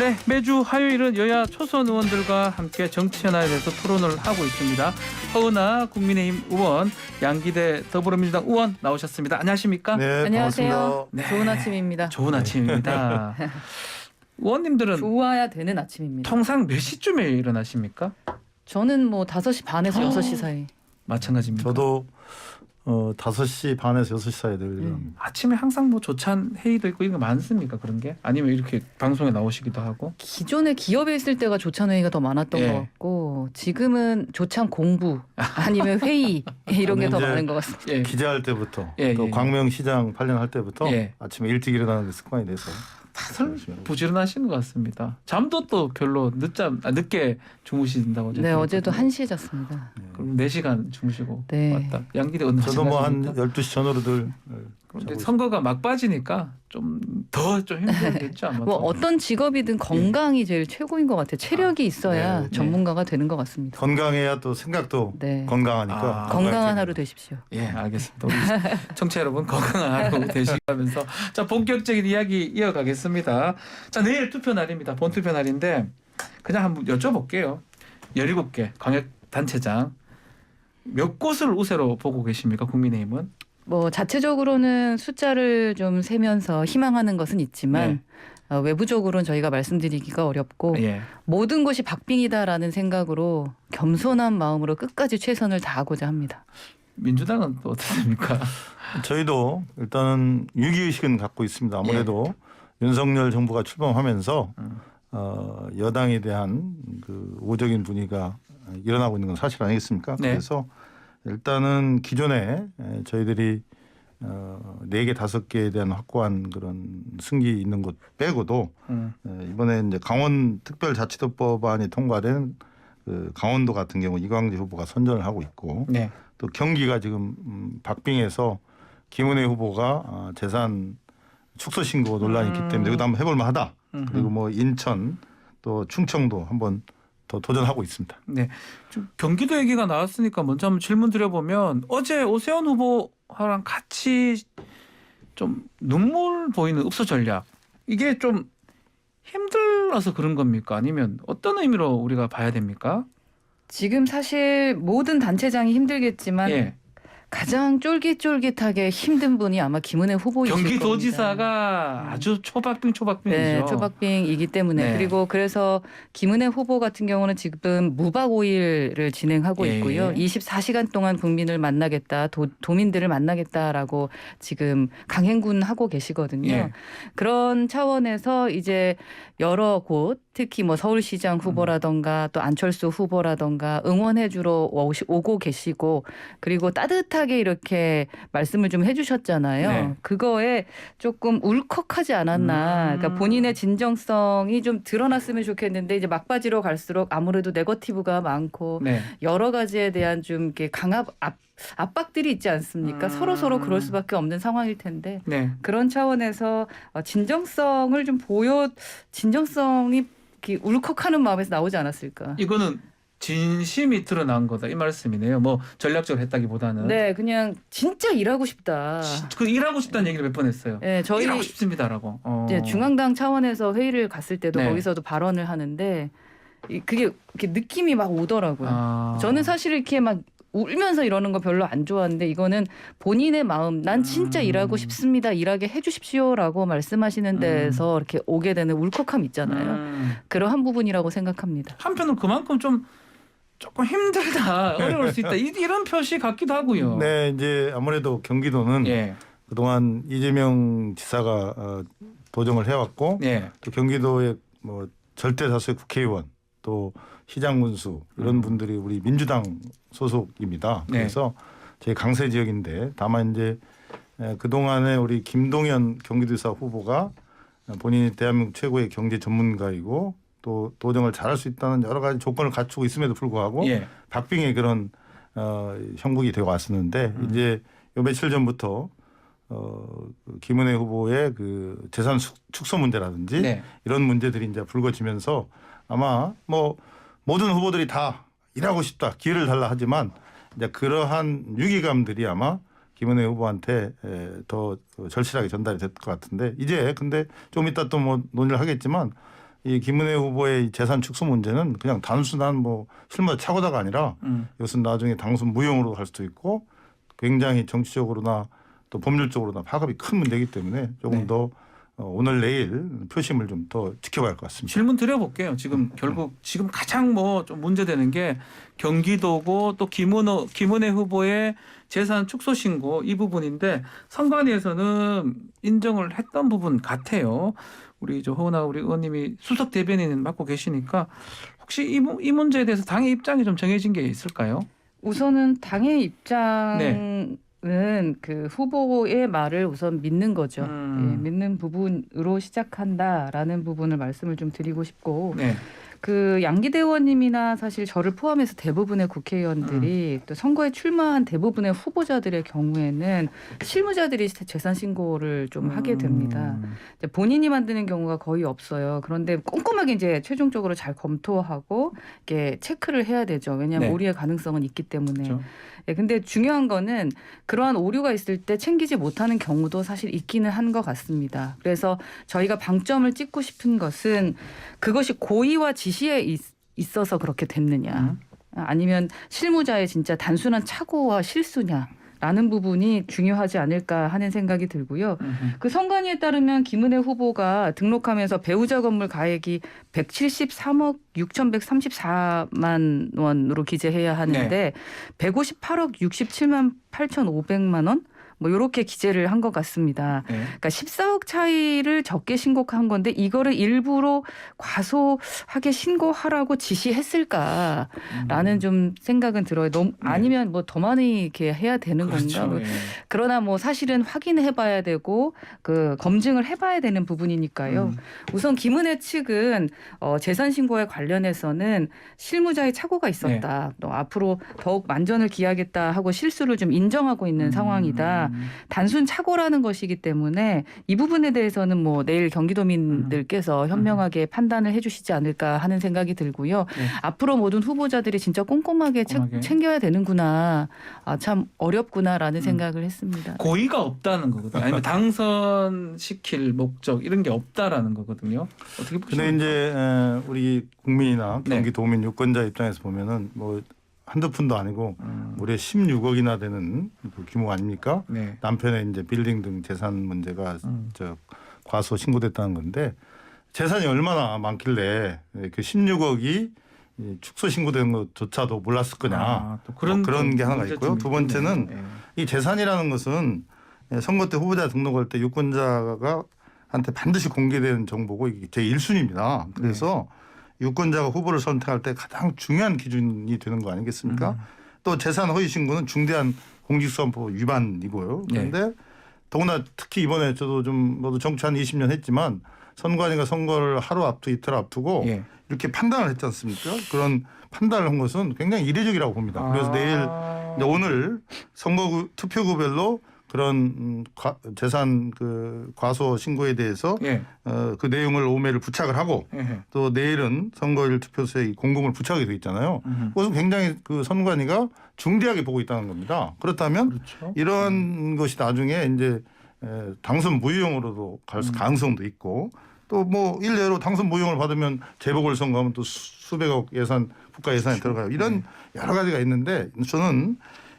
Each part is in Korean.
네, 매주 화요일은 여야 초선 의원들과 함께 정치 현안에 대해서 토론을 하고 있습니다. 허은하 국민의힘 의원, 양기대 더불어민주당 의원 나오셨습니다. 안녕하십니까? 네, 안녕하세요. 네. 좋은 아침입니다. 좋은 아침입니다. 의원님들은 좋아야 되는 아침입니다. 통상 몇 시쯤에 일어나십니까? 저는 뭐 5시 반에서 6시 사이. 마찬가지입니다. 저도 5시 반에서 6시 사이에 늘 일어납니다. 아침에 항상 뭐 조찬 회의도 있고 이런 거 많습니까? 그런 게? 아니면 이렇게 방송에 나오시기도 하고? 기존에 기업에 있을 때가 조찬 회의가 더 많았던 예. 것 같고 지금은 조찬 공부 아니면 회의 이런 게 더 이제 많은 것 같습니다. 예. 기자할 때부터 예, 또 예. 광명시장 8년 할 때부터 예. 아침에 일찍 일어나는 게 습관이 돼서 다들 부지런하시는 것 같습니다. 잠도 또 별로 늦게 주무신다고. 네, 어제도 1시에 잤습니다. 그럼 4시간 주무시고 네. 왔다. 양기대 언제 저도 뭐 한 하십니까? 12시 전후로들 그런데 선거가 막빠지니까 좀 힘들겠죠 아마. 뭐 어떤 직업이든 건강이 제일 최고인 것 같아요. 체력이 있어야 네. 전문가가 되는 것 같습니다. 건강해야 또 생각도 네. 건강하니까 건강한 하루 되십시오. 예, 알겠습니다. 우리 청취자 여러분 건강한 하루 되시면서 자 본격적인 이야기 이어가겠습니다. 자 내일 투표 날입니다. 본투표 날인데 그냥 한번 여쭤볼게요. 17개 광역 단체장 몇 곳을 우세로 보고 계십니까? 국민의힘은? 뭐 자체적으로는 숫자를 좀 세면서 희망하는 것은 있지만 외부적으로는 저희가 말씀드리기가 어렵고 예. 모든 것이 박빙이다라는 생각으로 겸손한 마음으로 끝까지 최선을 다하고자 합니다. 민주당은 또 어떻습니까? 저희도 일단은 위기의식은 갖고 있습니다. 아무래도 윤석열 정부가 출범하면서 여당에 대한 그 우호적인 분위기가 일어나고 있는 건 사실 아니겠습니까? 네. 그래서 일단은 기존에 저희들이 4개, 5개에 대한 확고한 그런 승기 있는 곳 빼고도 이번에 이제 강원 특별자치도법안이 통과된 그 강원도 같은 경우 이광재 후보가 선전을 하고 있고 네. 또 경기가 지금 박빙해서 김은혜 후보가 재산 축소 신고 논란이 있기 때문에 이것도 한번 해볼 만하다. 그리고 뭐 인천 또 충청도 한번 더 도전하고 있습니다. 네, 좀 경기도 얘기가 나왔으니까 먼저 한번 질문 드려보면 어제 오세훈 후보랑 같이 좀 눈물 보이는 읍소 전략 이게 좀 힘들어서 그런 겁니까? 아니면 어떤 의미로 우리가 봐야 됩니까? 지금 사실 모든 단체장이 힘들겠지만 예, 가장 쫄깃쫄깃하게 힘든 분이 아마 김은혜 후보이실 겁니다. 경기도지사가 아주 초박빙이죠. 네, 초박빙이기 때문에 네. 그리고 그래서 김은혜 후보 같은 경우는 지금 무박 5일을 진행하고 예, 있고요. 예. 24시간 동안 국민을 만나겠다, 도민들을 만나겠다라고 지금 강행군하고 계시거든요. 예. 그런 차원에서 이제 여러 곳 특히 뭐 서울시장 후보라던가 또 안철수 후보라던가 응원해주러 오고 계시고 그리고 따뜻하게 이렇게 말씀을 좀 해주셨잖아요. 네. 그거에 조금 울컥하지 않았나. 그러니까 본인의 진정성이 좀 드러났으면 좋겠는데 이제 막바지로 갈수록 아무래도 네거티브가 많고 네. 여러 가지에 대한 좀 이렇게 압박들이 있지 않습니까? 서로 그럴 수밖에 없는 상황일 텐데 네. 그런 차원에서 진정성을 좀 진정성이 이렇게 울컥하는 마음에서 나오지 않았을까? 이거는 진심이 드러난 거다 이 말씀이네요. 뭐 전략적으로 했다기보다는. 네, 그냥 진짜 일하고 싶다. 그 일하고 싶다는 얘기를 몇 번 했어요. 네, 저희 일하고 싶습니다라고. 이제 중앙당 차원에서 회의를 갔을 때도 네. 거기서도 발언을 하는데 그게 이렇게 느낌이 막 오더라고요. 저는 사실 이렇게 막 울면서 이러는 거 별로 안 좋아하는데 이거는 본인의 마음 난 진짜 일하고 싶습니다. 일하게 해주십시오라고 말씀하시는 데서 이렇게 오게 되는 울컥함 있잖아요. 그러한 부분이라고 생각합니다. 한편은 그만큼 조금 힘들다 어려울 수 있다 이런 표시 같기도 하고요. 네, 이제 아무래도 경기도는 예. 그동안 이재명 지사가 도정을 해왔고 예. 또 경기도의 뭐 절대 다수의 국회의원 또 시장 군수 이런 분들이 우리 민주당 소속입니다. 네. 그래서 제 강세 지역인데 다만 이제 그동안에 우리 김동연 경기도지사 후보가 본인이 대한민국 최고의 경제 전문가이고 또 도정을 잘할 수 있다는 여러 가지 조건을 갖추고 있음에도 불구하고 예. 박빙의 그런 형국이 되어 왔었는데 이제 요 며칠 전부터 김은혜 후보의 그 재산 축소 문제라든지 네. 이런 문제들이 이제 불거지면서 아마 뭐 모든 후보들이 다 일하고 싶다 기회를 달라 하지만 이제 그러한 위기감들이 아마 김은혜 후보한테 더 절실하게 전달이 될 것 같은데 이제 근데 좀 이따 또 뭐 논의를 하겠지만 이 김은혜 후보의 재산 축소 문제는 그냥 단순한 뭐 실무자 착오다가 아니라 이것은 나중에 당선 무용으로 갈 수도 있고 굉장히 정치적으로나 또 법률적으로나 파급이 큰 문제이기 때문에 조금 네. 더 오늘 내일 표심을 좀 더 지켜봐야 할 것 같습니다. 질문 드려볼게요. 지금 결국 지금 가장 뭐 좀 문제되는 게 경기도고 또 김은혜 후보의 재산 축소 신고 이 부분인데 선관위에서는 인정을 했던 부분 같아요. 우리 저 허은하 우리 의원님이 수석 대변인 맡고 계시니까 혹시 이 문제에 대해서 당의 입장이 좀 정해진 게 있을까요? 우선은 당의 입장은 그 후보의 말을 우선 믿는 거죠. 예, 믿는 부분으로 시작한다라는 부분을 말씀을 좀 드리고 싶고 네. 그 양기대 의원님이나 사실 저를 포함해서 대부분의 국회의원들이 또 선거에 출마한 대부분의 후보자들의 경우에는 실무자들이 재산 신고를 좀 하게 됩니다. 이제 본인이 만드는 경우가 거의 없어요. 그런데 꼼꼼하게 이제 최종적으로 잘 검토하고 이렇게 체크를 해야 되죠. 왜냐하면 네. 오류의 가능성은 있기 때문에. 그렇죠. 네, 근데 중요한 거는 그러한 오류가 있을 때 챙기지 못하는 경우도 사실 있기는 한 것 같습니다. 그래서 저희가 방점을 찍고 싶은 것은 그것이 고의와 지시에 있어서 그렇게 됐느냐 아니면 실무자의 진짜 단순한 착오와 실수냐 라는 부분이 중요하지 않을까 하는 생각이 들고요. 그 선관위에 따르면 김은혜 후보가 등록하면서 배우자 건물 가액이 173억 6,134만 원으로 기재해야 하는데 네. 158억 67만 8,500만 원? 뭐 이렇게 기재를 한 것 같습니다. 네. 그러니까 14억 차이를 적게 신고한 건데 이거를 일부러 과소하게 신고하라고 지시했을까라는 좀 생각은 들어요. 너무 아니면 뭐 더 많이 이렇게 해야 되는 그렇죠. 건가? 뭐 예. 그러나 뭐 사실은 확인해봐야 되고 그 검증을 해봐야 되는 부분이니까요. 우선 김은혜 측은 재산 신고에 관련해서는 실무자의 착오가 있었다. 또 앞으로 더욱 만전을 기하겠다 하고 실수를 좀 인정하고 있는 상황이다. 단순 착오라는 것이기 때문에 이 부분에 대해서는 뭐 내일 경기도민들께서 현명하게 판단을 해주시지 않을까 하는 생각이 들고요. 네. 앞으로 모든 후보자들이 진짜 꼼꼼하게 챙겨야 되는구나. 아, 참 어렵구나라는 생각을 했습니다. 고의가 없다는 거거든요. 아니면 당선시킬 목적 이런 게 없다라는 거거든요. 어떻게 보십니까? 근데 이제 우리 국민이나 네. 경기도민 유권자 입장에서 보면은 뭐 한두 푼도 아니고 무려 16억이나 되는 그 규모 아닙니까? 네. 남편의 이제 빌딩 등 재산 문제가 저 과소 신고됐다는 건데 재산이 얼마나 많길래 그 16억이 축소 신고된 것조차도 몰랐을 거냐. 또 그런 게 하나가 있고요. 두 번째는 네. 이 재산이라는 것은 선거 때 후보자 등록할 때 유권자가 한테 반드시 공개되는 정보고 이게 제 1순위입니다. 그래서 유권자가 후보를 선택할 때 가장 중요한 기준이 되는 거 아니겠습니까? 또 재산 허위 신고는 중대한 공직선거법 위반이고요. 그런데 더구나 특히 이번에 저도 좀 모두 정치 한 20년 했지만 선관위가 선거를 하루 앞두고 이틀 앞두고 이렇게 판단을 했지 않습니까? 그런 판단을 한 것은 굉장히 이례적이라고 봅니다. 그래서 내일 이제 오늘 선거 투표구별로 그런 재산 그 과소 신고에 대해서 그 내용을 오매를 부착을 하고 또 내일은 선거일 투표소에 공금을 부착하게 돼 있잖아요. 그것은 굉장히 그 선관위가 중대하게 보고 있다는 겁니다. 그렇다면 그렇죠. 이러한 것이 나중에 이제 당선 무효용으로도 갈 가능성도 있고 또 뭐 일례로 당선 무효용을 받으면 재보궐선거하면 또 수백억 예산 국가 예산에 들어가요. 이런 여러 가지가 있는데 저는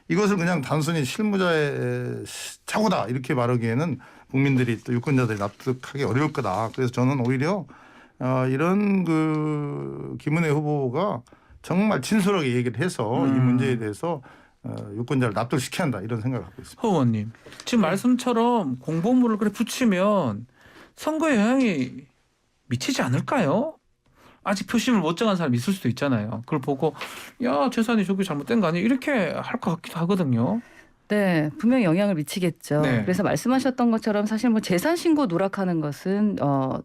이것을 그냥 단순히 실무자의 착오다 이렇게 말하기에는 국민들이 또 유권자들이 납득하기 어려울 거다. 그래서 저는 오히려 이런 그 김은혜 후보가 정말 진솔하게 얘기를 해서 이 문제에 대해서 유권자를 납득시켜야 한다 이런 생각을 갖고 있습니다. 허 의원님 지금 말씀처럼 공보물을 그래 붙이면 선거에 영향이 미치지 않을까요? 아직 표심을 못 정한 사람이 있을 수도 있잖아요. 그걸 보고 야 재산이 저기 잘못된 거 아니에요? 이렇게 할 것 같기도 하거든요. 네, 분명히 영향을 미치겠죠. 네. 그래서 말씀하셨던 것처럼 사실 뭐 재산 신고 누락하는 것은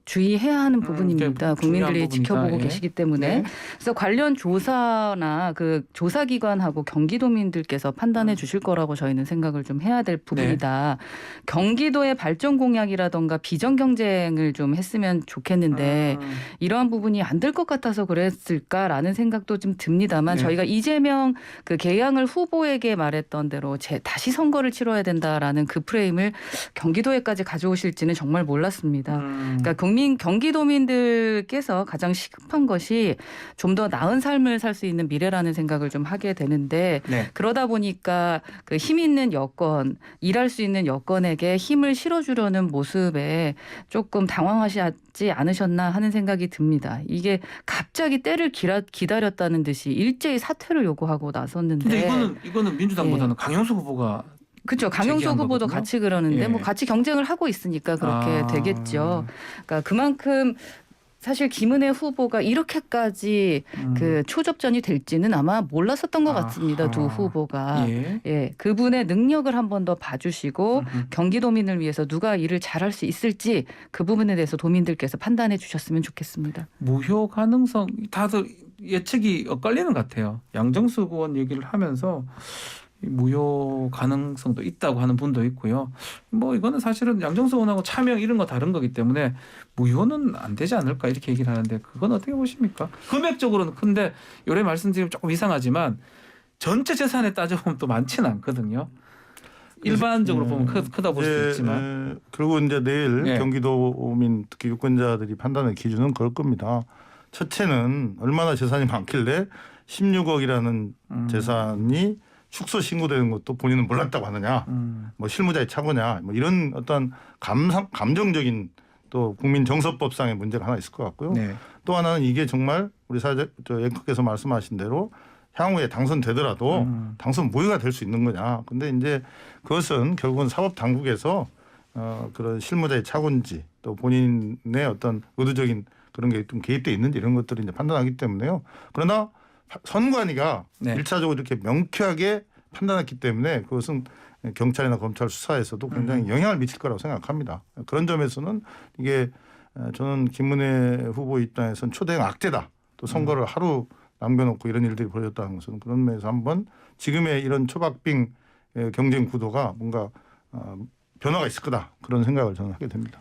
주의해야 하는 부분입니다. 국민들이 부분이다. 지켜보고 계시기 때문에. 그래서 관련 조사나 그 조사기관하고 경기도민들께서 판단해 주실 거라고 저희는 생각을 좀 해야 될 부분이다. 경기도의 발전 공약이라던가 비전 경쟁을 좀 했으면 좋겠는데 이러한 부분이 안 될 것 같아서 그랬을까라는 생각도 좀 듭니다만 저희가 이재명 그 개항을 후보에게 말했던 대로 다시 선거를 치러야 된다라는 그 프레임을 경기도에까지 가져오실지는 정말 몰랐습니다. 그러니까 경기도민들께서 가장 시급한 것이 좀 더 나은 삶을 살 수 있는 미래라는 생각을 좀 하게 되는데 네. 그러다 보니까 그 힘 있는 여권, 일할 수 있는 여권에게 힘을 실어주려는 모습에 조금 당황하시지 않으셨나 하는 생각이 듭니다. 이게 갑자기 때를 기다렸다는 듯이 일제히 사퇴를 요구하고 나섰는데. 근데 이거는 민주당보다는 강용수 후보가 그렇죠. 강용수 제기한 후보도 거거든요. 같이 그러는데 예. 뭐 같이 경쟁을 하고 있으니까 그렇게 되겠죠. 그러니까 그만큼 사실 김은혜 후보가 이렇게까지 그 초접전이 될지는 아마 몰랐었던 것 같습니다. 두 후보가. 예, 그분의 능력을 한 번 더 봐주시고 경기도민을 위해서 누가 일을 잘할 수 있을지 그 부분에 대해서 도민들께서 판단해 주셨으면 좋겠습니다. 무효 가능성 다들 예측이 엇갈리는 것 같아요. 양정수 의원 얘기를 하면서 무효 가능성도 있다고 하는 분도 있고요. 뭐 이거는 사실은 양정수 의원하고 차명 이런 거 다른 거기 때문에 무효는 안 되지 않을까 이렇게 얘기를 하는데 그건 어떻게 보십니까? 금액적으로는 큰데 요래 말씀드리면 조금 이상하지만 전체 재산에 따져보면 또 많지는 않거든요. 일반적으로 보면 크다 볼 수도 있지만. 그리고 이제 내일 네. 경기도민 특히 유권자들이 판단의 기준은 그럴 겁니다. 첫째는 얼마나 재산이 많길래 16억이라는 재산이 축소 신고되는 것도 본인은 몰랐다고 하느냐, 뭐 실무자의 착오냐, 뭐 이런 어떤 감정적인 또 국민 정서법상의 문제가 하나 있을 것 같고요. 네. 또 하나는 이게 정말 우리 앵커께서 말씀하신 대로 향후에 당선되더라도 당선 무효가 될 수 있는 거냐. 근데 이제 그것은 결국은 사법 당국에서 그런 실무자의 착오인지 또 본인의 어떤 의도적인 그런 게 좀 개입돼 있는지 이런 것들을 이제 판단하기 때문에요. 그러나 선관위가 네. 1차적으로 이렇게 명쾌하게 판단했기 때문에 그것은 경찰이나 검찰 수사에서도 굉장히 영향을 미칠 거라고 생각합니다. 그런 점에서는 이게 저는 김문혜 후보 입장에서는 초대형 악재다. 또 선거를 하루 남겨놓고 이런 일들이 벌어졌다는 것은 그런 면에서 한번 지금의 이런 초박빙 경쟁 구도가 뭔가 변화가 있을 거다. 그런 생각을 저는 하게 됩니다.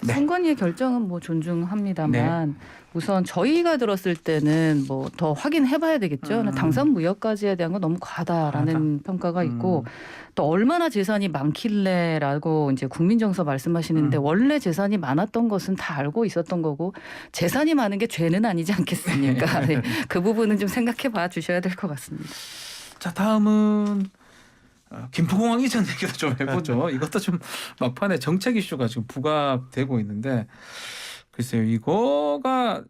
네. 선관위의 결정은 뭐 존중합니다만 우선 저희가 들었을 때는 뭐 더 확인해봐야 되겠죠. 당선 무효까지에 대한 건 너무 과다라는 평가가 있고 또 얼마나 재산이 많길래라고 이제 국민정서 말씀하시는데 원래 재산이 많았던 것은 다 알고 있었던 거고 재산이 많은 게 죄는 아니지 않겠습니까? 네. 그 부분은 좀 생각해봐 주셔야 될 것 같습니다. 자 다음은 김포공항 이전 얘기도 좀 해보죠. 이것도 좀 막판에 정책 이슈가 지금 부각되고 있는데 글쎄요 이거가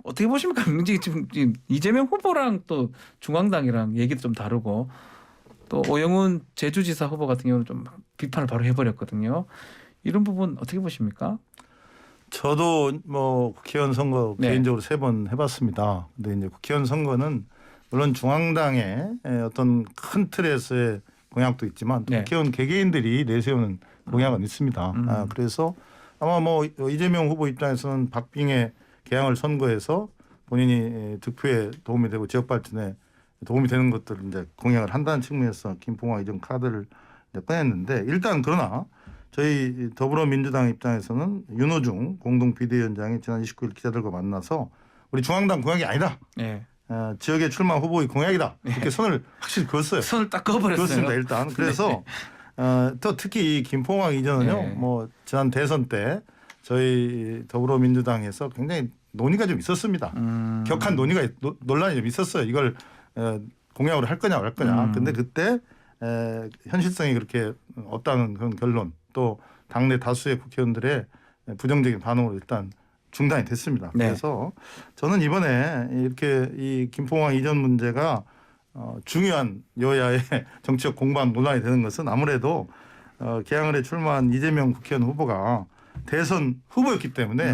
어떻게 보십니까? 지금 이재명 후보랑 또 중앙당이랑 얘기도 좀 다르고 또 오영훈 제주지사 후보 같은 경우는 좀 비판을 바로 해버렸거든요. 이런 부분 어떻게 보십니까? 저도 뭐 국회의원 선거 개인적으로 3번 해봤습니다. 근데 이제 국회의원 선거는 물론 중앙당의 어떤 큰 틀에서의 공약도 있지만 국회의원 개개인들이 내세우는 공약은 있습니다. 그래서 아마 뭐 이재명 후보 입장에서는 박빙의 개항을 선거해서 본인이 득표에 도움이 되고 지역 발전에 도움이 되는 것들을 이제 공약을 한다는 측면에서 김포공항 이전 카드를 이제 꺼냈는데 일단 그러나 저희 더불어민주당 입장에서는 윤호중 공동 비대위원장이 지난 29일 기자들과 만나서 우리 중앙당 공약이 아니다. 지역에 출마 후보의 공약이다. 이렇게 선을 확실히 그었어요. 선을 딱 그어버렸어요. 그렇습니다. 일단 그래서 또 특히 이 김포공항 이전은요. 뭐 지난 대선 때 저희 더불어민주당에서 굉장히 논의가 좀 있었습니다. 격한 논의가 논란이 좀 있었어요. 이걸 공약으로 할 거냐 말 거냐. 근데 그때 현실성이 그렇게 없다는 그런 결론 또 당내 다수의 국회의원들의 부정적인 반응으로 일단 중단이 됐습니다. 그래서 저는 이번에 이렇게 이 김포공항 이전 문제가 중요한 여야의 정치적 공방 논란이 되는 것은 아무래도 개항을에 출마한 이재명 국회의원 후보가 대선 후보였기 때문에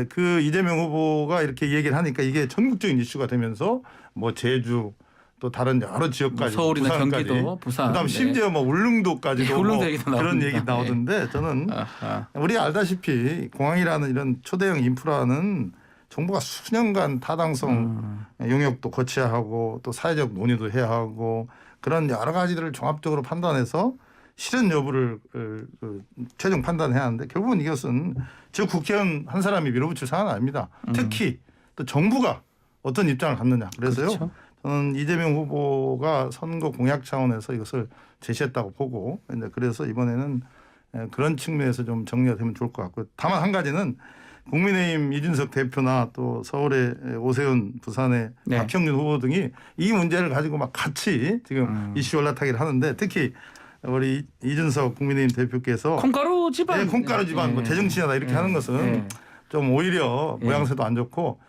그 이재명 후보가 이렇게 얘기를 하니까 이게 전국적인 이슈가 되면서 뭐 제주 또 다른 여러 지역까지 서울이나 부산까지, 경기도, 부산, 그다음 심지어 뭐 울릉도까지도 울릉도 뭐 그런 얘기 나오던데 저는 우리 알다시피 공항이라는 이런 초대형 인프라는 정부가 수년간 타당성 용역도 거쳐야 하고 또 사회적 논의도 해야 하고 그런 여러 가지들을 종합적으로 판단해서 실현 여부를 최종 판단해야 하는데 결국은 이것은 저 국회의원 한 사람이 밀어붙일 사안은 아닙니다. 특히 또 정부가 어떤 입장을 갖느냐. 그래서요. 저는 이재명 후보가 선거 공약 차원에서 이것을 제시했다고 보고 그래서 이번에는 그런 측면에서 좀 정리가 되면 좋을 것 같고요. 다만 한 가지는 국민의힘 이준석 대표나 또 서울의 오세훈, 부산의 네. 박형준 후보 등이 이 문제를 가지고 막 같이 지금 이슈 올라타기를 하는데 특히 우리 이준석 국민의힘 대표께서 콩가루 집안, 콩가루 집안 뭐 제정신이다 이렇게 하는 것은 좀 오히려 모양새도 안 좋고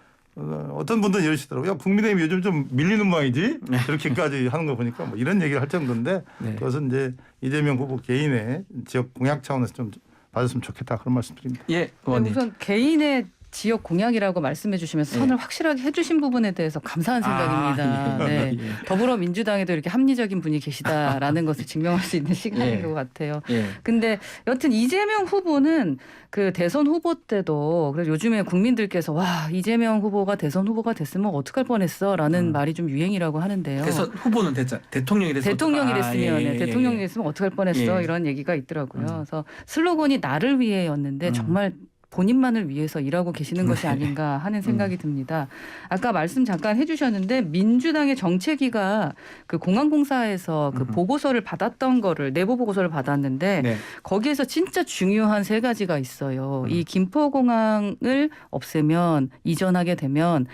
어떤 분들은 이러시더라고요. 국민의힘이 요즘 좀 밀리는 모양이지 이렇게까지 하는 거 보니까 뭐 이런 얘기를 할 정도인데 그것은 이제 이재명 후보 개인의 지역 공약 차원에서 좀 받았으면 좋겠다 그런 말씀드립니다. 예, 의원님. 우선 개인의 지역 공약이라고 말씀해 주시면서 선을 확실하게 해주신 부분에 대해서 감사한 생각입니다. 네. 더불어민주당에도 이렇게 합리적인 분이 계시다라는 것을 증명할 수 있는 시간인 것 같아요. 근데 여튼 이재명 후보는 그 대선 후보 때도 그래서 요즘에 국민들께서 와 이재명 후보가 대선 후보가 됐으면 어떡할 뻔했어라는 말이 좀 유행이라고 하는데요. 대선 후보는 됐잖아. 대통령이 됐으면 대통령이 됐으면 어떡할 뻔했어 이런 얘기가 있더라고요. 그래서 슬로건이 나를 위해였는데 정말 본인만을 위해서 일하고 계시는 것이 아닌가 하는 생각이 듭니다. 아까 말씀 잠깐 해주셨는데 민주당의 정책위가 그 공항공사에서 그 보고서를 받았던 거를 내부 보고서를 받았는데 거기에서 진짜 중요한 3가지가 있어요. 이 김포공항을 없애면 이전하게 되면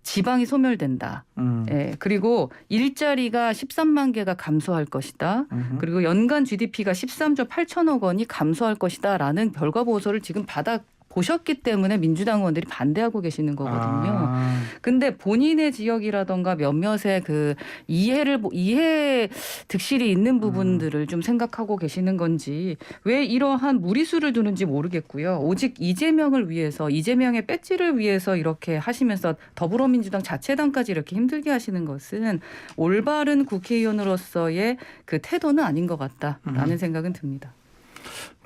지방이 소멸된다. 그리고 일자리가 13만 개가 감소할 것이다. 그리고 연간 GDP가 13조 8천억 원이 감소할 것이다라는 결과 보고서를 지금 받아 보셨기 때문에 민주당 의원들이 반대하고 계시는 거거든요. 근데 본인의 지역이라던가 몇몇의 그 이해 득실이 있는 부분들을 좀 생각하고 계시는 건지 왜 이러한 무리수를 두는지 모르겠고요. 오직 이재명을 위해서 이재명의 배지를 위해서 이렇게 하시면서 더불어민주당 자체당까지 이렇게 힘들게 하시는 것은 올바른 국회의원으로서의 그 태도는 아닌 것 같다라는 생각은 듭니다.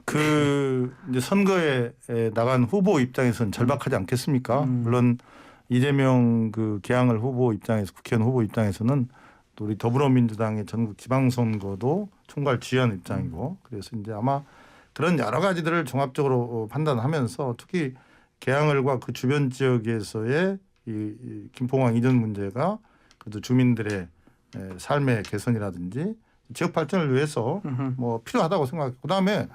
그 이제 선거에 나간 후보 입장에서는 절박하지 않겠습니까? 물론 이재명 그 개항을 후보 입장에서 국회의원 후보 입장에서는 또 우리 더불어민주당의 전국 지방선거도 총괄 지휘하는 입장이고 그래서 이제 아마 그런 여러 가지들을 종합적으로 판단하면서 특히 개항을과 그 주변 지역에서의 이 김포공항 이전 문제가 그래도 주민들의 삶의 개선이라든지 지역 발전을 위해서 뭐 필요하다고 생각했고 그다음에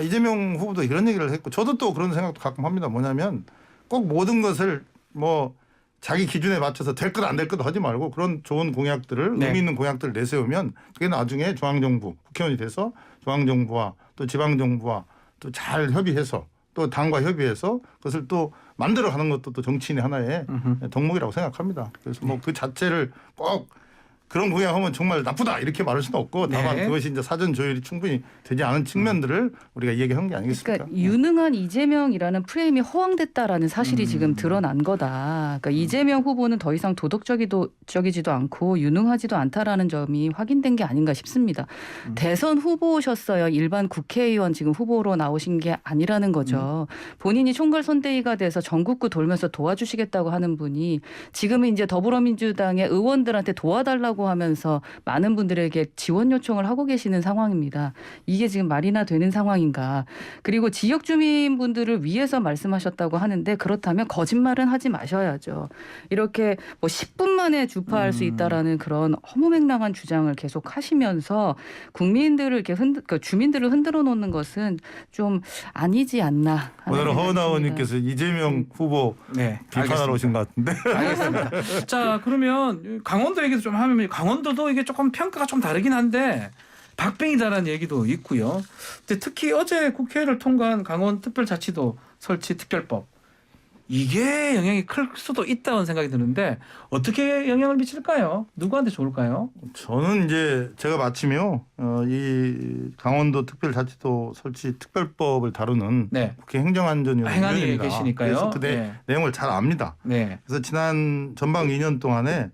이재명 후보도 이런 얘기를 했고 저도 또 그런 생각도 가끔 합니다. 뭐냐면 꼭 모든 것을 뭐 자기 기준에 맞춰서 될 것 안 될 것 하지 말고 그런 좋은 공약들을 의미 있는 공약들을 내세우면 그게 나중에 중앙정부 국회의원이 돼서 중앙정부와 또 지방정부와 또 잘 협의해서 또 당과 협의해서 그것을 또 만들어가는 것도 또 정치인의 하나의 덕목이라고 생각합니다. 그래서 뭐 그 자체를 꼭 그런 공약하면 정말 나쁘다 이렇게 말할 수는 없고 다만 그것이 이제 사전 조율이 충분히 되지 않은 측면들을 우리가 얘기한 게 아니겠습니까? 그러니까 유능한 이재명이라는 프레임이 허황됐다라는 사실이 지금 드러난 거다. 그러니까 이재명 후보는 더 이상 도덕적이지도 않고 유능하지도 않다라는 점이 확인된 게 아닌가 싶습니다. 대선 후보셨어요. 일반 국회의원 지금 후보로 나오신 게 아니라는 거죠. 본인이 총괄선대위가 돼서 전국구 돌면서 도와주시겠다고 하는 분이 지금은 이제 더불어민주당의 의원들한테 도와달라고 하면서 많은 분들에게 지원 요청을 하고 계시는 상황입니다. 이게 지금 말이나 되는 상황인가. 그리고 지역 주민분들을 위해서 말씀하셨다고 하는데 그렇다면 거짓말은 하지 마셔야죠. 이렇게 뭐 10분 만에 주파할 수 있다라는 그런 허무맹랑한 주장을 계속 하시면서 국민들을 이렇게 주민들을 흔들어 놓는 것은 좀 아니지 않나. 오늘은 허은하 의원님께서 이재명 후보 비판하러 오신 것 같은데. 알겠습니다. 자 그러면 강원도 얘기도 좀 하면 강원도도 이게 조금 평가가 좀 다르긴 한데 박빙이다라는 얘기도 있고요. 근데 특히 어제 국회를 통과한 강원특별자치도 설치 특별법 이게 영향이 클 수도 있다는 생각이 드는데 어떻게 영향을 미칠까요? 누구한테 좋을까요? 저는 이제 제가 마침요 이 강원도 특별자치도 설치 특별법을 다루는 국회 행정안전위원회입니다. 행안위에 계시니까요. 그래서 그 내용을 잘 압니다. 그래서 지난 전방 2년 동안에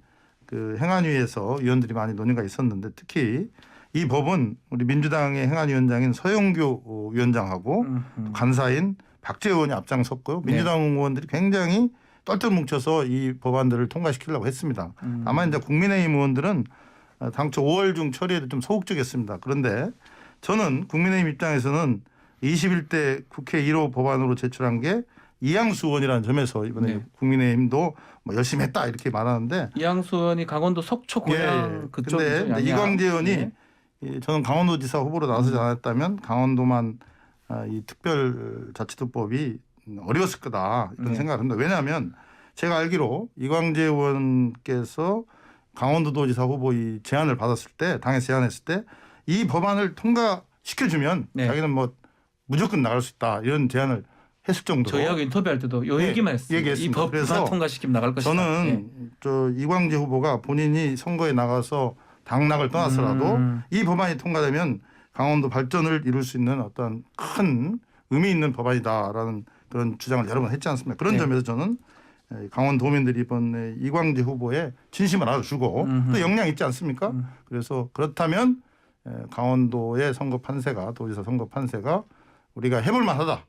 그 행안위에서 위원들이 많이 논의가 있었는데 특히 이 법은 우리 민주당의 행안위원장인 서영교 위원장하고 간사인 박재 의원이 앞장섰고요. 민주당 의원들이 굉장히 똘똘 뭉쳐서 이 법안들을 통과시키려고 했습니다. 다만 이제 국민의힘 의원들은 당초 5월 중 처리에도 좀 소극적이었습니다. 그런데 저는 국민의힘 입장에서는 21대 국회 1호 법안으로 제출한 게 이양수 의원이라는 점에서 이번에 네. 국민의힘도 뭐 열심히 했다 이렇게 말하는데 이양수 의원이 강원도 속초 고향 그쪽이죠. 근데 이광재 의원이 네. 저는 강원도지사 후보로 나서지 않았다면 강원도만 이 특별자치도법이 어려웠을 거다 이런 네. 생각을 합니다. 왜냐하면 제가 알기로 이광재 의원께서 강원도도지사 후보 이 제안을 받았을 때 당에서 제안했을 때 이 법안을 통과시켜주면 네. 자기는 뭐 무조건 나갈 수 있다 이런 제안을 했을 정도로 저희하고 인터뷰할 때도 요 네, 얘기만 했어요. 얘기했습니다. 이 법 그래서 부산 통과시키면 나갈 것이다. 저는 네. 저 이광재 후보가 본인이 선거에 나가서 당락을 떠났더라도 이 법안이 통과되면 강원도 발전을 이룰 수 있는 어떤 큰 의미 있는 법안이다라는 그런 주장을 여러 번 했지 않습니까? 그런 네. 점에서 저는 강원도민들이 이번에 이광재 후보의 진심을 알아주고 또 역량 있지 않습니까? 그래서 그렇다면 강원도의 선거 판세가 도지사 선거 판세가 우리가 해볼 만하다.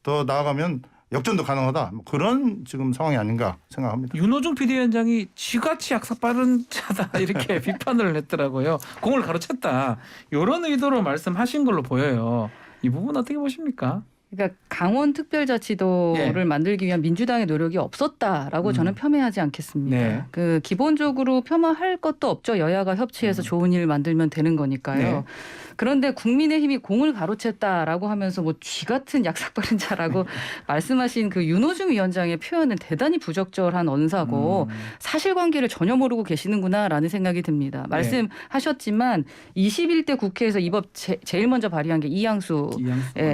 더 나아가면 역전도 가능하다. 뭐 그런 지금 상황이 아닌가 생각합니다. 윤호중 비대위원장이 쥐같이 약삭 빠른 자다 이렇게 비판을 했더라고요. 공을 가로챘다. 이런 의도로 말씀하신 걸로 보여요. 이 부분 어떻게 보십니까? 그러니까 강원특별자치도를 만들기 위한 민주당의 노력이 없었다라고 저는 폄훼하지 않겠습니다. 네. 그 기본적으로 폄하할 것도 없죠. 여야가 협치해서 좋은 일 만들면 되는 거니까요. 네. 그런데 국민의힘이 공을 가로챘다라고 하면서 뭐 쥐 같은 약삭빠른 자라고 말씀하신 그 윤호중 위원장의 표현은 대단히 부적절한 언사고 사실관계를 전혀 모르고 계시는구나라는 생각이 듭니다. 말씀하셨지만 21대 국회에서 이 법 제일 먼저 발의한 게 이양수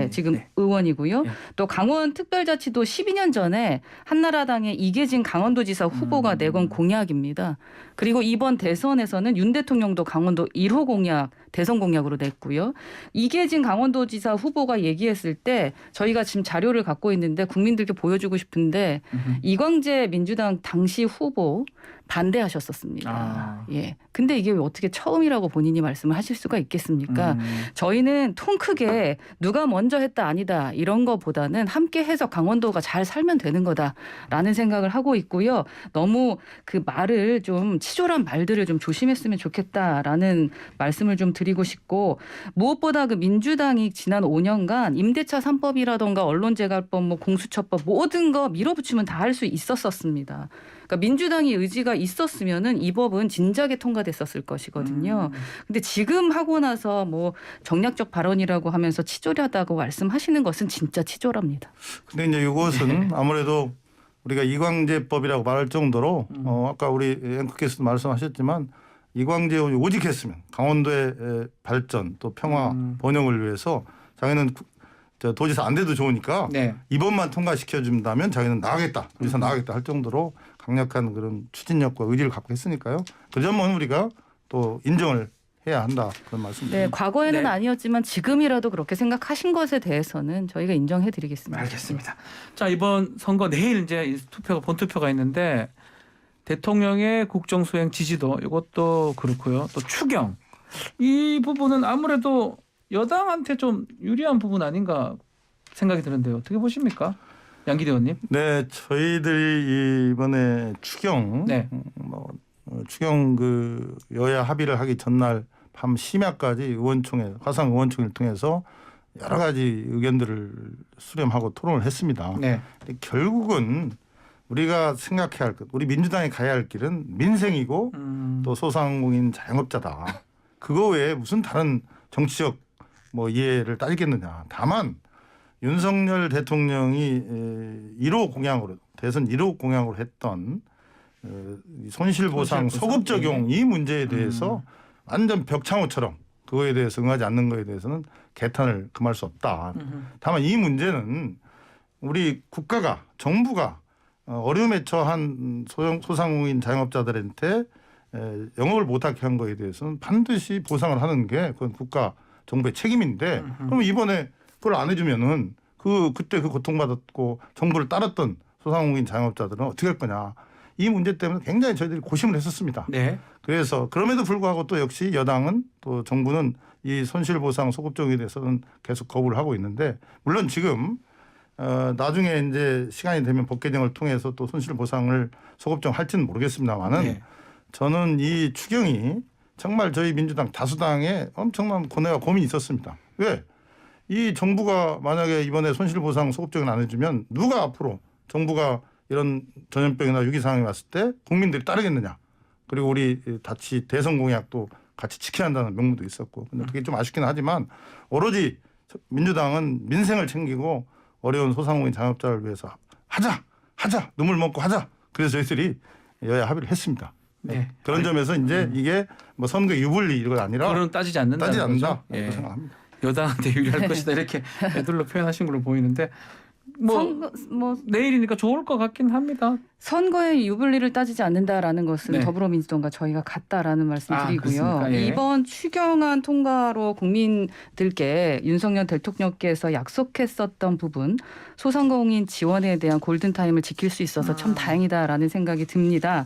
지금 네. 의원이고요. 네. 또 강원특별자치도 12년 전에 한나라당의 이계진 강원도지사 후보가 내건 공약입니다. 그리고 이번 대선에서는 윤 대통령도 강원도 1호 공약 대선 공약으로 냈고요. 이계진 강원도지사 후보가 얘기했을 때 저희가 지금 자료를 갖고 있는데 국민들께 보여주고 싶은데 이광재 민주당 당시 후보 반대하셨었습니다. 예. 근데 이게 어떻게 처음이라고 본인이 말씀을 하실 수가 있겠습니까? 저희는 통 크게 누가 먼저 했다 아니다 이런 거보다는 함께 해서 강원도가 잘 살면 되는 거다라는 생각을 하고 있고요. 너무 그 말을 좀 치졸한 말들을 좀 조심했으면 좋겠다라는 말씀을 좀 드리고 싶고 무엇보다 그 민주당이 지난 5년간 임대차 3법이라던가 언론재갈법 뭐 공수처법 모든 거 밀어붙이면 다 할 수 있었습니다. 그러니까 민주당이 의지가 있었으면은 이 법은 진작에 통과됐었을 것이거든요. 근데 지금 하고 나서 뭐 정략적 발언이라고 하면서 치졸하다고 말씀하시는 것은 진짜 치졸합니다. 근데 이제 이것은 아무래도 우리가 이광재법이라고 말할 정도로 아까 우리 앵커께서도 말씀하셨지만 이광재 의원이 오직했으면 강원도의 발전 또 평화 번영을 위해서 자기는 도지사 안 돼도 좋으니까 이번만 통과시켜 준다면 자기는 나가겠다. 도지사 나가겠다 할 정도로 강력한 그런 추진력과 의지를 갖고 했으니까요. 그 점은 우리가 또 인정을 해야 한다 그런 말씀입니다. 네, 과거에는 아니었지만 지금이라도 그렇게 생각하신 것에 대해서는 저희가 인정해드리겠습니다. 알겠습니다. 자, 이번 선거 내일 이제 투표가 본투표가 있는데 대통령의 국정수행 지지도 이것도 그렇고요. 또 추경 이 부분은 아무래도 여당한테 좀 유리한 부분 아닌가 생각이 드는데요. 어떻게 보십니까? 양기대 의원님. 네, 저희들이 이번에 추경 추경 그 여야 합의를 하기 전날 밤 심야까지 의원총회 화상 의원총회를 통해서 여러 가지 의견들을 수렴하고 토론을 했습니다. 근데 결국은 우리가 생각해야 할 것, 우리 민주당이 가야 할 길은 민생이고 또 소상공인 자영업자다. 그거 외에 무슨 다른 정치적 뭐 이해를 따지겠느냐. 다만 윤석열 대통령이 1호 공약으로 대선 1호 공약으로 했던 손실보상 소급 적용 이 문제에 대해서 완전 벽창호처럼 그거에 대해서 응하지 않는 거에 대해서는 개탄을 금할 수 없다. 다만 이 문제는 우리 국가가 정부가 어려움에 처한 소상공인 자영업자들한테 영업을 못하게 한 거에 대해서는 반드시 보상을 하는 게 그건 국가 정부의 책임인데 그럼 이번에 그걸 안 해주면은 그때 그 고통받았고 정부를 따랐던 소상공인 자영업자들은 어떻게 할 거냐. 이 문제 때문에 굉장히 저희들이 고심을 했었습니다. 그래서 그럼에도 불구하고 또 역시 여당은 또 정부는 이 손실보상 소급적용에 대해서는 계속 거부를 하고 있는데 물론 지금 나중에 이제 시간이 되면 법 개정을 통해서 또 손실보상을 소급적용할지는 모르겠습니다만은 저는 이 추경이 정말 저희 민주당 다수당에 엄청난 고뇌와 고민이 있었습니다. 왜? 이 정부가 만약에 이번에 손실보상 소급적인 안 해주면 누가 앞으로 정부가 이런 전염병이나 위기 상황이 왔을 때 국민들이 따르겠느냐. 그리고 우리 다치 대선 공약도 같이 지켜야 한다는 명분도 있었고. 근데 그게 좀 아쉽긴 하지만 오로지 민주당은 민생을 챙기고 어려운 소상공인 자영업자를 위해서 하자 눈물 먹고 하자. 그래서 저희들이 여야 합의를 했습니다. 네. 그런 점에서 이제 이게 뭐 선거 유불리 이건 아니라 그건 따지지 않는다. 따지지 않는다. 예. 생각합니다. 여당한테 유리할 것이다 이렇게 애들로 표현하신 걸로 보이는데 뭐 내일이니까 좋을 것 같긴 합니다. 선거의 유불리를 따지지 않는다라는 것은 네. 더불어민주당과 저희가 같다라는 말씀드리고요. 그렇습니까? 예. 이번 추경안 통과로 국민들께 윤석열 대통령께서 약속했었던 부분 소상공인 지원에 대한 골든타임을 지킬 수 있어서 참 다행이다라는 생각이 듭니다.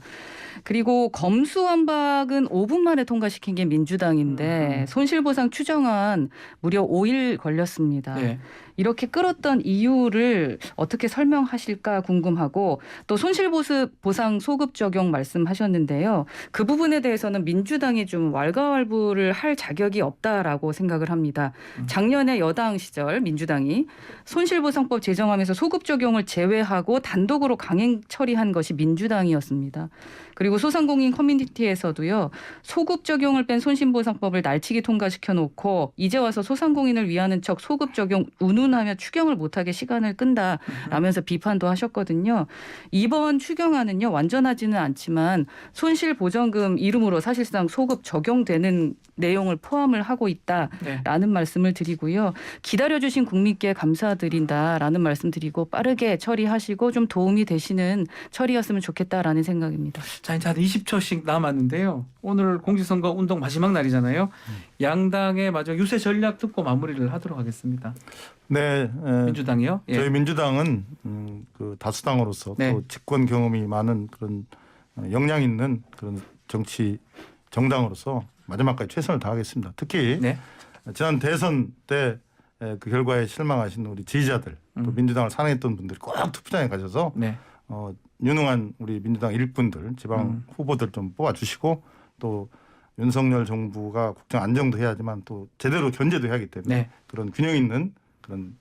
그리고 검수완박은 5분 만에 통과시킨 게 민주당인데 손실보상 추정안 무려 5일 걸렸습니다. 네. 이렇게 끌었던 이유를 어떻게 설명하실까 궁금하고 또 손실보상 소급 적용 말씀하셨는데요. 그 부분에 대해서는 민주당이 좀 왈가왈부를 할 자격이 없다라고 생각을 합니다. 작년에 여당 시절 민주당이 손실보상법 제정하면서 소급 적용을 제외하고 단독으로 강행 처리한 것이 민주당이었습니다. 그리고 소상공인 커뮤니티에서도요. 소급 적용을 뺀 손실보상법을 날치기 통과시켜 놓고 이제 와서 소상공인을 위하는 척 소급 적용 운운하며 추경을 못하게 시간을 끈다라면서 비판도 하셨거든요. 이번 추경안은요. 완전하지는 않지만 손실보전금 이름으로 사실상 소급 적용되는 내용을 포함을 하고 있다라는 말씀을 드리고요. 기다려주신 국민께 감사드린다라는 말씀 드리고 빠르게 처리하시고 좀 도움이 되시는 처리였으면 좋겠다라는 생각입니다. 자, 이제 한 20초씩 남았는데요. 오늘 공직선거 운동 마지막 날이잖아요. 양당의 마저 유세 전략 듣고 마무리를 하도록 하겠습니다. 네, 민주당이요? 예. 저희 민주당은 그 다수당으로서 네. 또 집권 경험이 많은 그런 역량 있는 그런 정치 정당으로서 마지막까지 최선을 다하겠습니다. 특히 네. 지난 대선 때 그 결과에 실망하신 우리 지지자들 또 민주당을 사랑했던 분들이 꼭 투표장에 가셔서 네. 유능한 우리 민주당 일꾼들 지방 후보들 좀 뽑아주시고 또 윤석열 정부가 국정 안정도 해야지만 또 제대로 견제도 해야 하기 때문에 네. 그런 균형 있는 그런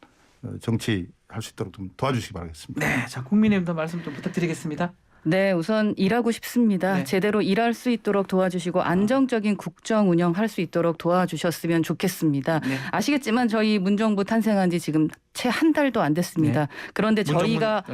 정치 할 수 있도록 좀 도와주시기 바라겠습니다. 네. 자, 국민의힘도 말씀 좀 부탁드리겠습니다. 네, 우선 일하고 싶습니다. 네. 제대로 일할 수 있도록 도와주시고 안정적인 국정 운영할 수 있도록 도와주셨으면 좋겠습니다. 네. 아시겠지만 저희 문정부 탄생한 지 지금 채 한 달도 안 됐습니다. 그런데 저희가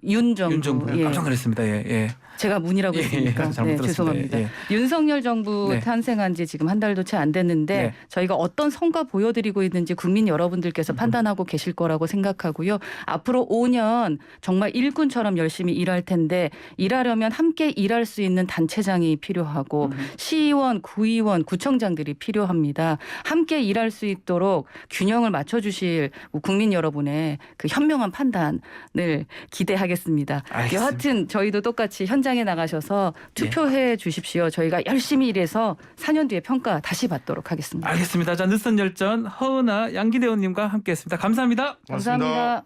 윤정부 예. 깜짝 놀랐습니다. 예, 예. 제가 문이라고 예, 했으니까 잘못 네, 들었습니다. 죄송합니다. 예. 윤석열 정부 네. 탄생한 지 지금 한 달도 채 안 됐는데 네. 저희가 어떤 성과 보여드리고 있는지 국민 여러분들께서 판단하고 계실 거라고 생각하고요. 앞으로 5년 정말 일꾼처럼 열심히 일할 텐데 일하려면 함께 일할 수 있는 단체장이 필요하고 시의원, 구의원, 구청장들이 필요합니다. 함께 일할 수 있도록 균형을 맞춰주실 국민 여러분의 그 현명한 판단을 기대하겠습니다. 알겠습니다. 여하튼 저희도 똑같이 현장에 나가셔서 투표해 주십시오. 저희가 열심히 일해서 4년 뒤에 평가 다시 받도록 하겠습니다. 알겠습니다. 자, 늦선 열전 허은아 양기대 의원님과 함께했습니다. 감사합니다. 감사합니다.